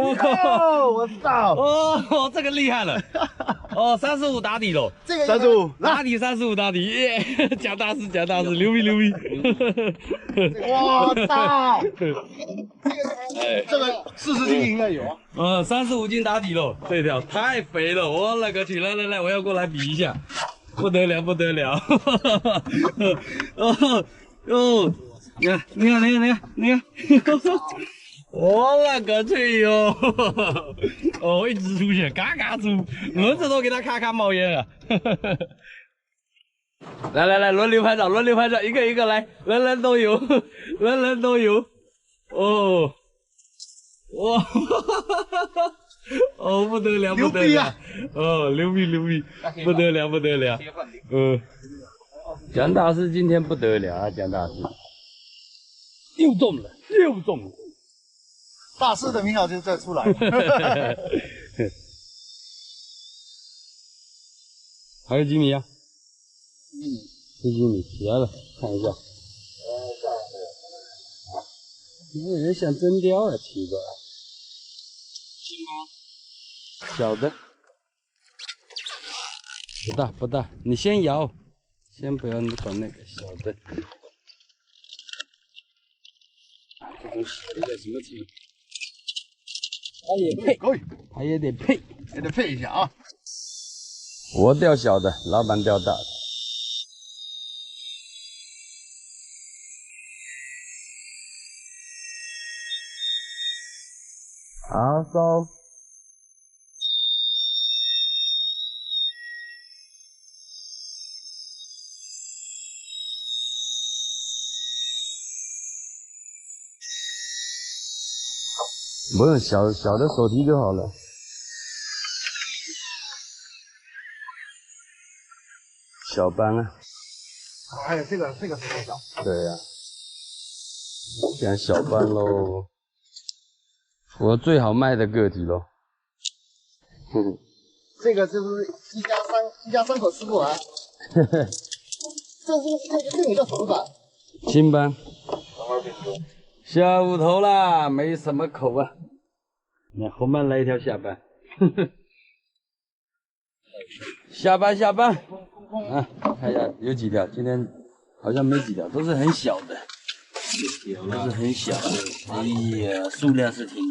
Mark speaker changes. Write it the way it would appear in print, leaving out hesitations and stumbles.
Speaker 1: 哦，我操！
Speaker 2: 哦，这个厉害了。哦，35打底了。
Speaker 1: 这个35
Speaker 2: 打底35打底，耶！讲大师，牛逼牛逼！
Speaker 1: 我操！这个40斤应该有啊。
Speaker 2: 35斤打底了，这条太肥了，我勒个去！来，我要过来比一下，不得了！哦，你看，我勒个去哟！哦，一直出血，嘎嘎猪，轮子都给他咔冒烟了。来，轮流拍照，一个一个来，人人都有。哦，哇，哦，不得了！哦，牛逼，不得了！蒋大师今天不得了啊，蒋大师又中了。
Speaker 1: 大师的名号就再出来了。
Speaker 2: 还有几米啊？10几米，起来了，看一下。有人像真雕啊，奇怪。小的，不大，你先摇，先不要管那个小的。这种小的叫什么鸡？它也得配
Speaker 1: 一下啊。
Speaker 2: 我钓小的，老板钓大的。好收。不用小的手提就好了。小班啊。
Speaker 1: 还有这个是多少？
Speaker 2: 对呀、讲小班喽。我最好卖的个体喽。
Speaker 1: 这个就是一家三口吃不完。这个叫什么版？
Speaker 2: 青班。下午头啦，没什么口啊。那后面来一条下班。下班。啊，看一下有几条，今天好像没几条，都是很小的。哎呀，数量是挺多。